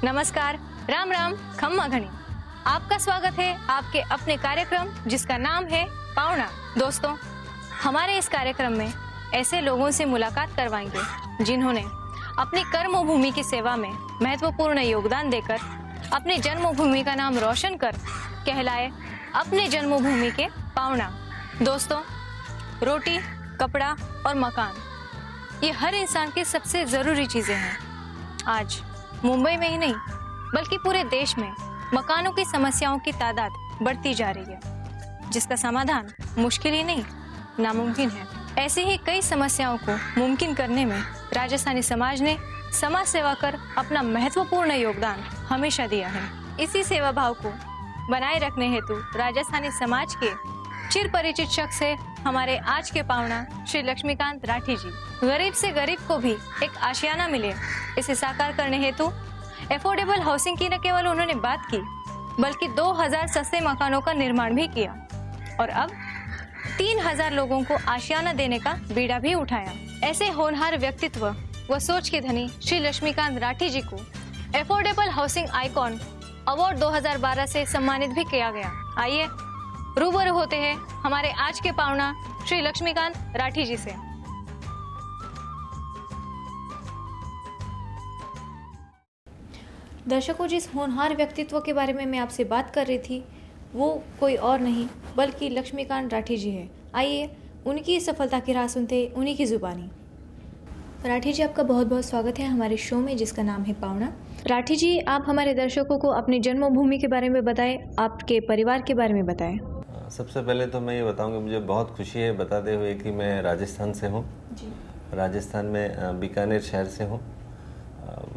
नमस्कार, राम राम, खम्मा घणी। आपका स्वागत है आपके अपने कार्यक्रम जिसका नाम है पावना। दोस्तों, हमारे इस कार्यक्रम में ऐसे लोगों से मुलाकात करवाएंगे जिन्होंने अपनी कर्मभूमि की सेवा में महत्वपूर्ण योगदान देकर अपने जन्मभूमि का नाम रोशन कर कहलाए अपने जन्मभूमि के पावना। दोस्तों, रोटी, कपड़ा और मकान, ये हर इंसान की सबसे जरूरी चीजें हैं। आज मुंबई में ही नहीं बल्कि पूरे देश में मकानों की समस्याओं की तादाद बढ़ती जा रही है, जिसका समाधान मुश्किल ही नहीं, नामुमकिन है। ऐसी ही कई समस्याओं को मुमकिन करने में राजस्थानी समाज ने समाज सेवा कर अपना महत्वपूर्ण योगदान हमेशा दिया है। इसी सेवा भाव को बनाए रखने हेतु राजस्थानी समाज के चिर परिचित शख्स है हमारे आज के पावना श्री लक्ष्मीकांत राठी जी। गरीब से गरीब को भी एक आशियाना मिले, इसे साकार करने हेतु एफोर्डेबल हाउसिंग की न केवल उन्होंने बात की बल्कि 2000 सस्ते मकानों का निर्माण भी किया और अब 3000 लोगों को आशियाना देने का बीड़ा भी उठाया। ऐसे होनहार व्यक्तित्व व सोच के धनी श्री लक्ष्मीकांत राठी जी को एफोर्डेबल हाउसिंग आइकॉन अवार्ड 2012 से सम्मानित भी किया गया। आइए रूबरू होते हैं हमारे आज के पावना श्री लक्ष्मीकांत राठी जी से। दर्शकों, जिस होनहार व्यक्तित्व के बारे में मैं आपसे बात कर रही थी वो कोई और नहीं बल्कि लक्ष्मीकांत राठी जी है। आइए उनकी सफलता की राह सुनते उन्हीं की जुबानी। राठी जी, आपका बहुत बहुत स्वागत है हमारे शो में जिसका नाम है पावना। राठी जी, आप हमारे दर्शकों को अपनी जन्मभूमि के बारे में बताएं, आपके परिवार के बारे में बताएं। सबसे पहले तो मैं ये बताऊंगा, मुझे बहुत खुशी है बताते हुए कि मैं राजस्थान से हूँ। राजस्थान में बीकानेर शहर से हूँ।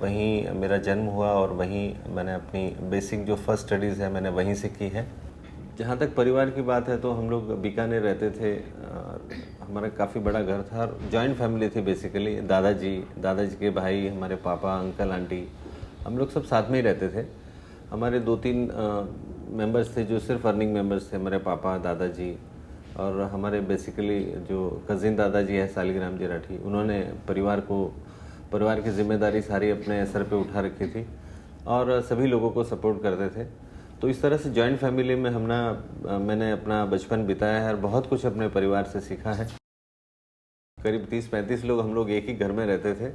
वहीं मेरा जन्म हुआ और वहीं मैंने अपनी बेसिक जो फर्स्ट स्टडीज़ है मैंने वहीं से की है। जहाँ तक परिवार की बात है तो हम लोग बीकानेर रहते थे। हमारा काफ़ी बड़ा घर था और जॉइंट फैमिली थी बेसिकली। दादाजी के भाई, हमारे पापा, अंकल, आंटी, हम लोग सब साथ में ही रहते थे। हमारे 2-3 मेंबर्स थे जो सिर्फ अर्निंग मेंबर्स थे, हमारे पापा, दादाजी और हमारे बेसिकली जो कज़िन दादाजी है सालिग्राम जी राठी, उन्होंने परिवार की जिम्मेदारी सारी अपने सर पे उठा रखी थी और सभी लोगों को सपोर्ट करते थे। तो इस तरह से जॉइंट फैमिली में मैंने अपना बचपन बिताया है और बहुत कुछ अपने परिवार से सीखा है। करीब 30-35 लोग हम लोग एक ही घर में रहते थे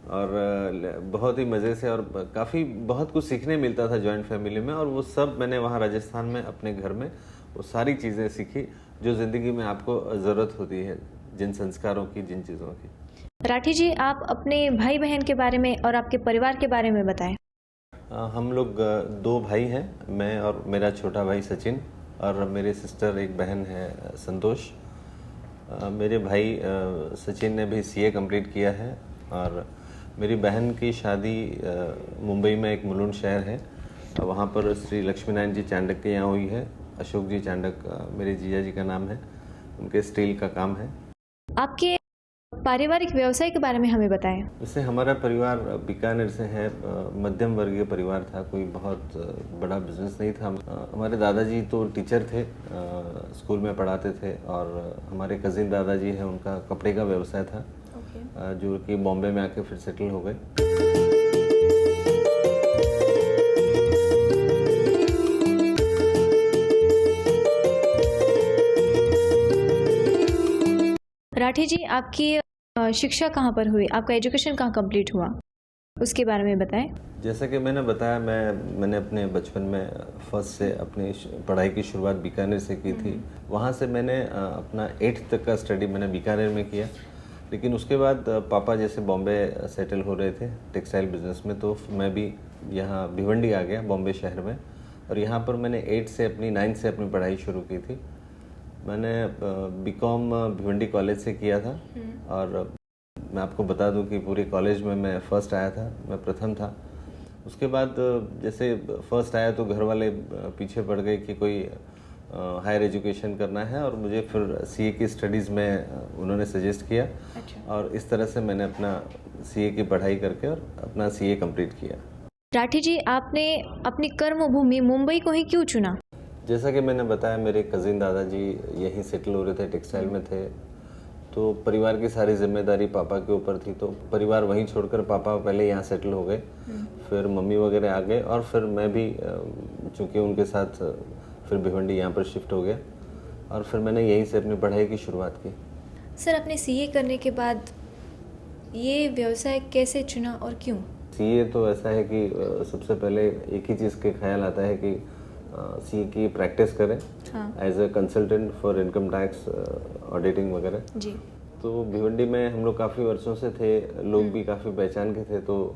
और बहुत ही मज़े से और बहुत कुछ सीखने मिलता था जॉइंट फैमिली में। और वो सब मैंने वहाँ राजस्थान में अपने घर में वो सारी चीज़ें सीखी जो ज़िंदगी में आपको ज़रूरत होती है, जिन संस्कारों की, जिन चीज़ों की। राठी जी, आप अपने भाई बहन के बारे में और आपके परिवार के बारे में बताएं। हम लोग 2 भाई हैं, मैं और मेरा छोटा भाई सचिन, और मेरे सिस्टर एक बहन है संतोष। मेरे भाई सचिन ने भी CA कंप्लीट किया है और मेरी बहन की शादी मुंबई में एक मुलुंड शहर है, वहाँ पर श्री लक्ष्मीनारायण जी चांडक के यहाँ हुई है। अशोक जी चांडक मेरे जीजा जी का नाम है, उनके स्टील का काम है। आपके पारिवारिक व्यवसाय के बारे में हमें बताएं। वैसे हमारा परिवार बीकानेर से है, मध्यम वर्गीय परिवार था, कोई बहुत बड़ा बिजनेस नहीं था। हमारे दादाजी तो टीचर थे, स्कूल में पढ़ाते थे, और हमारे कज़िन दादाजी हैं, उनका कपड़े का व्यवसाय था, जो कि बॉम्बे में आके फिर सेटल हो गए। राठी जी, आपकी शिक्षा कहाँ पर हुई, आपका एजुकेशन कहाँ कंप्लीट हुआ, उसके बारे में बताएं। जैसा कि मैंने बताया, मैंने अपने बचपन में फर्स्ट से अपनी पढ़ाई की शुरुआत बीकानेर से की थी। वहाँ से मैंने अपना 8th तक का स्टडी मैंने बीकानेर में किया। लेकिन उसके बाद पापा जैसे बॉम्बे सेटल हो रहे थे टेक्सटाइल बिजनेस में, तो मैं भी यहाँ भिवंडी आ गया, बॉम्बे शहर में, और यहाँ पर मैंने 9th से अपनी पढ़ाई शुरू की थी। मैंने BCom भिवंडी कॉलेज से किया था और मैं आपको बता दूं कि पूरे कॉलेज में मैं फर्स्ट आया था, मैं प्रथम था। उसके बाद जैसे फर्स्ट आया तो घर वाले पीछे पड़ गए कि कोई हायर एजुकेशन करना है, और मुझे फिर CA की स्टडीज़ में उन्होंने सजेस्ट किया। अच्छा। और इस तरह से मैंने अपना CA की पढ़ाई करके और अपना CA कंप्लीट किया। राठी जी, आपने अपनी कर्मभूमि मुंबई को ही क्यों चुना? जैसा कि मैंने बताया, मेरे कज़िन दादाजी यहीं सेटल हो रहे थे, टेक्सटाइल में थे, तो तो परिवार की सारी जिम्मेदारी पापा के ऊपर थी, तो परिवार वहीं छोड़कर पापा पहले यहाँ सेटल हो गए, फिर मम्मी वगैरह आ गए और फिर मैं भी चूँकि उनके साथ फिर भिवंडी यहाँ पर शिफ्ट हो गया और फिर मैंने यहीं से अपनी पढ़ाई की शुरुआत की। सर, अपने सीए करने के बाद ये व्यवसाय कैसे चुना और क्यों? सीए तो ऐसा है कि सबसे पहले एक ही चीज़ के ख्याल आता है कि सीए की प्रैक्टिस करें as a consultant for income tax auditing वगैरह। जी। तो भिवंडी में हम लोग काफ़ी वर्षों से थे, लोग भी काफ़ी पहचान के थे, तो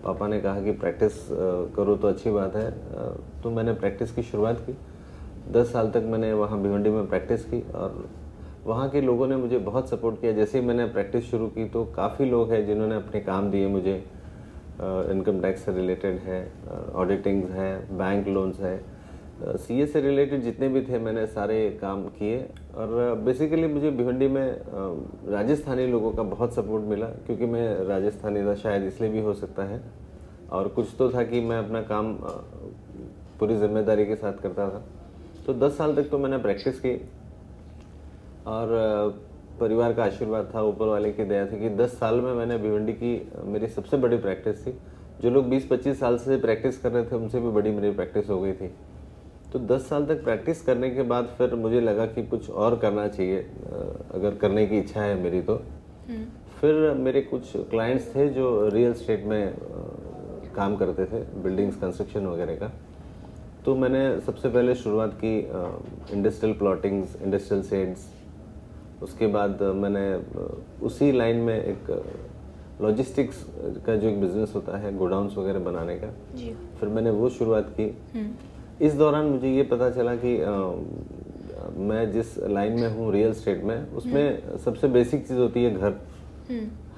पापा ने कहा कि प्रैक्टिस करो तो अच्छी बात है। तो मैंने प्रैक्टिस की शुरुआत की। 10 साल तक मैंने वहाँ भिवंडी में प्रैक्टिस की और वहाँ के लोगों ने मुझे बहुत सपोर्ट किया। जैसे ही मैंने प्रैक्टिस शुरू की तो काफ़ी लोग हैं जिन्होंने अपने काम दिए मुझे, इनकम टैक्स से रिलेटेड है, ऑडिटिंग है, बैंक लोन्स है, सीए से रिलेटेड जितने भी थे मैंने सारे काम किए। और बेसिकली मुझे भिवंडी में राजस्थानी लोगों का बहुत सपोर्ट मिला, क्योंकि मैं राजस्थानी था, शायद इसलिए भी हो सकता है। और कुछ तो था कि मैं अपना काम पूरी जिम्मेदारी के साथ करता था। तो 10 साल तक तो मैंने प्रैक्टिस की और परिवार का आशीर्वाद था, ऊपर वाले की दया थी कि 10 साल में मैंने भिवंडी की मेरी सबसे बड़ी प्रैक्टिस थी। जो लोग 20-25 साल से प्रैक्टिस कर रहे थे उनसे भी बड़ी मेरी प्रैक्टिस हो गई थी। तो 10 साल तक प्रैक्टिस करने के बाद फिर मुझे लगा कि कुछ और करना चाहिए, अगर करने की इच्छा है मेरी तो। फिर मेरे कुछ क्लाइंट्स थे जो रियल एस्टेट में काम करते थे, बिल्डिंग्स कंस्ट्रक्शन वगैरह का। तो मैंने सबसे पहले शुरुआत की इंडस्ट्रियल प्लॉटिंग्स, इंडस्ट्रियल शेड्स। उसके बाद मैंने उसी लाइन में एक लॉजिस्टिक्स का जो एक बिजनेस होता है, गोडाउन्स वगैरह बनाने का, फिर मैंने वो शुरुआत की। इस दौरान मुझे ये पता चला कि मैं जिस लाइन में हूँ रियल एस्टेट में, उसमें सबसे बेसिक चीज़ होती है घर।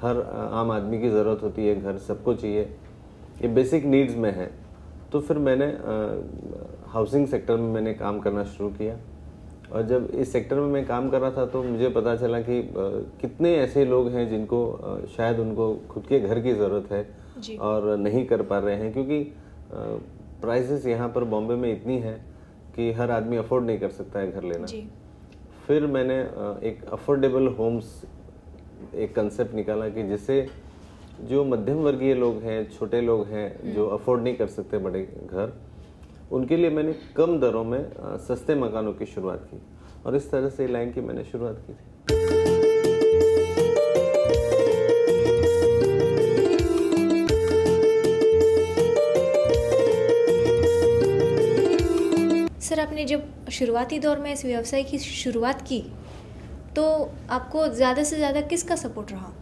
हर आम आदमी की ज़रूरत होती है घर, सबको चाहिए, ये बेसिक नीड्स में है। तो फिर मैंने हाउसिंग सेक्टर में मैंने काम करना शुरू किया। और जब इस सेक्टर में मैं काम कर रहा था तो मुझे पता चला कि कितने ऐसे लोग हैं जिनको शायद उनको खुद के घर की ज़रूरत है और नहीं कर पा रहे हैं, क्योंकि प्राइसेस यहाँ पर बॉम्बे में इतनी है कि हर आदमी अफोर्ड नहीं कर सकता है घर लेना। फिर मैंने एक अफोर्डेबल होम्स एक कंसेप्ट निकाला कि जिससे जो मध्यम वर्गीय लोग हैं, छोटे लोग हैं जो अफोर्ड नहीं कर सकते बड़े घर, उनके लिए मैंने कम दरों में सस्ते मकानों की शुरुआत की और इस तरह से लाइन की मैंने शुरुआत की थी। सर, आपने जब शुरुआती दौर में इस व्यवसाय की शुरुआत की तो आपको ज़्यादा से ज़्यादा किसका सपोर्ट रहा?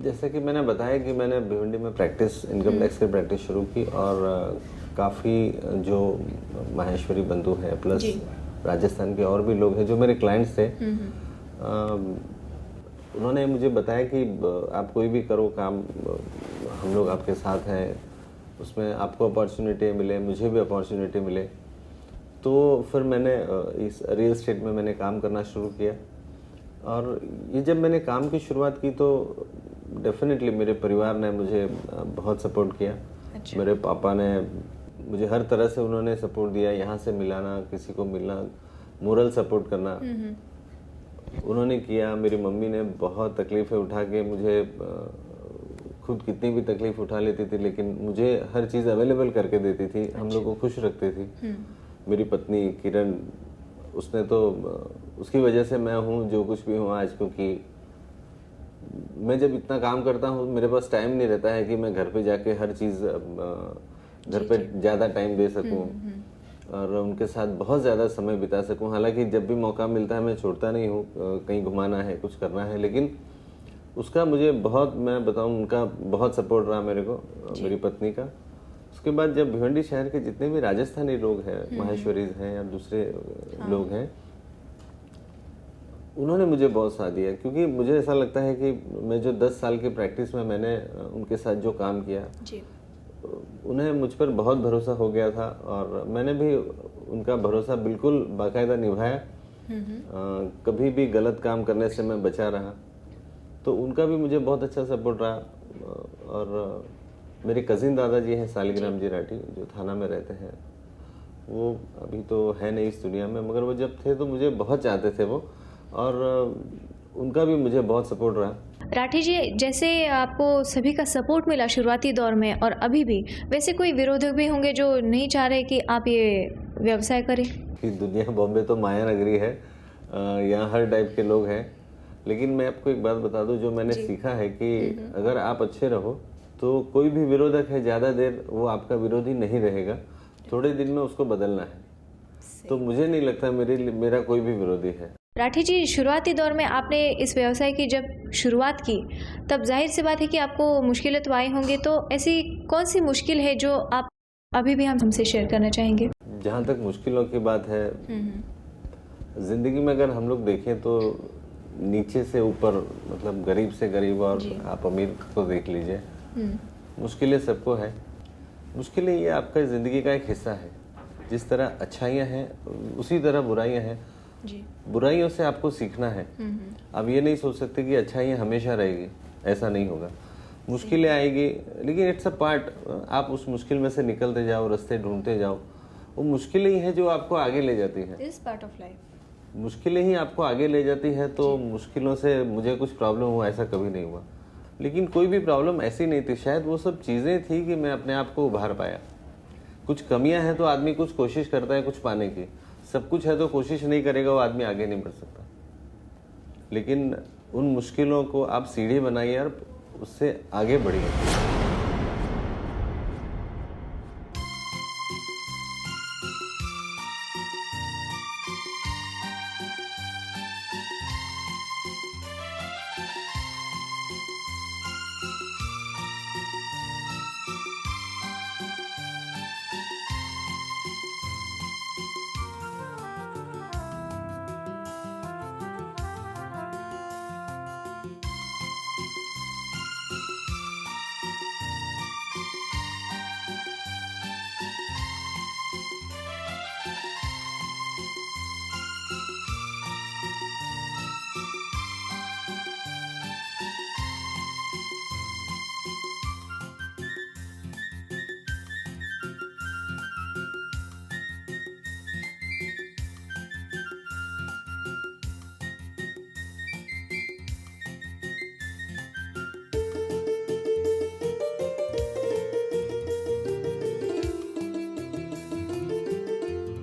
जैसे कि मैंने बताया कि मैंने भिवंडी में प्रैक्टिस, इनकम टैक्स की प्रैक्टिस शुरू की और काफ़ी जो माहेश्वरी बंधु हैं प्लस राजस्थान के और भी लोग हैं जो मेरे क्लाइंट्स थे, उन्होंने मुझे बताया कि आप कोई भी करो काम, हम लोग आपके साथ हैं, उसमें आपको अपॉर्चुनिटी मिले, मुझे भी अपॉर्चुनिटी मिले। तो फिर मैंने इस रियल एस्टेट में मैंने काम करना शुरू किया और ये जब मैंने काम की शुरुआत की तो डेफिनेटली मेरे परिवार ने मुझे बहुत सपोर्ट किया। मेरे पापा ने मुझे हर तरह से उन्होंने सपोर्ट दिया, यहाँ से मिलाना, किसी को मिलना, मोरल सपोर्ट करना उन्होंने किया। मेरी मम्मी ने बहुत तकलीफ़ें उठा के मुझे, खुद कितनी भी तकलीफ उठा लेती थी लेकिन मुझे हर चीज़ अवेलेबल करके देती थी, हम लोग को खुश रखती थी। मेरी पत्नी किरण, उसने तो, उसकी वजह से मैं हूँ जो कुछ भी हूँ आज, क्योंकि मैं जब इतना काम करता हूँ मेरे पास टाइम नहीं रहता है कि मैं घर पे जाके हर चीज़ घर पे ज़्यादा टाइम दे सकूँ और उनके साथ बहुत ज़्यादा समय बिता सकूँ। हालांकि जब भी मौका मिलता है मैं छोड़ता नहीं हूँ, कहीं घुमाना है, कुछ करना है, लेकिन उसका मुझे बहुत, मैं बताऊँ, उनका बहुत सपोर्ट रहा मेरे को, मेरी पत्नी का। उसके बाद जब भिवंडी शहर के जितने भी राजस्थानी लोग हैं, माहेश्वरीज हैं या दूसरे लोग हैं, उन्होंने मुझे बहुत साथ दिया, क्योंकि मुझे ऐसा लगता है कि मैं जो 10 साल की प्रैक्टिस में मैंने उनके साथ जो काम किया, उन्हें मुझ पर बहुत भरोसा हो गया था और मैंने भी उनका भरोसा बिल्कुल बाकायदा निभाया। कभी भी गलत काम करने से मैं बचा रहा, तो उनका भी मुझे बहुत अच्छा सपोर्ट रहा। और मेरे कज़िन दादाजी हैं सालिग्राम जी राठी, जो थाना में रहते हैं, वो अभी तो है नहीं इस दुनिया में, मगर वो जब थे तो मुझे बहुत चाहते थे वो, और उनका भी मुझे बहुत सपोर्ट रहा। राठी जी, जैसे आपको सभी का सपोर्ट मिला शुरुआती दौर में और अभी भी, वैसे कोई विरोधक भी होंगे जो नहीं चाह रहे कि आप ये व्यवसाय करें? कि दुनिया बॉम्बे तो माया नगरी है, यहाँ हर टाइप के लोग हैं। लेकिन मैं आपको एक बात बता दूं, जो मैंने सीखा है कि अगर आप अच्छे रहो तो कोई भी विरोधक है ज़्यादा देर वो आपका विरोधी नहीं रहेगा, थोड़े दिन में उसको बदलना है। तो मुझे नहीं लगता मेरा कोई भी विरोधी है। राठी जी, शुरुआती दौर में आपने इस व्यवसाय की जब शुरुआत की तब जाहिर सी बात है कि आपको मुश्किलें तो आई होंगी, तो ऐसी कौन सी मुश्किल है जो आप अभी भी हमसे शेयर करना चाहेंगे? जहाँ तक मुश्किलों की बात है, जिंदगी में अगर हम लोग देखें तो नीचे से ऊपर, मतलब गरीब से गरीब और आप अमीर को देख लीजिए, मुश्किलें सबको है। मुश्किलें ये आपका ज़िंदगी का एक हिस्सा है। जिस तरह अच्छाइयाँ हैं उसी तरह बुराइयाँ हैं। बुराइयों से आपको सीखना है। आप ये नहीं सोच सकते कि अच्छाइयाँ हमेशा रहेगी, ऐसा नहीं होगा। मुश्किलें आएगी, लेकिन इट्स अ पार्ट। आप उस मुश्किल में से निकलते जाओ, रास्ते ढूंढते जाओ। वो मुश्किलें ही हैं जो आपको आगे ले जाती हैं। इस पार्ट ऑफ लाइफ मुश्किलें ही आपको आगे ले जाती है। तो मुश्किलों से मुझे कुछ प्रॉब्लम हुआ ऐसा कभी नहीं हुआ, लेकिन कोई भी प्रॉब्लम ऐसी नहीं थी। शायद वो सब चीज़ें थी कि मैं अपने आप को उभार पाया। कुछ कमियां हैं तो आदमी कुछ कोशिश करता है कुछ पाने की। सब कुछ है तो कोशिश नहीं करेगा वो आदमी आगे नहीं बढ़ सकता। लेकिन उन मुश्किलों को आप सीढ़ी बनाइए और उससे आगे बढ़िए।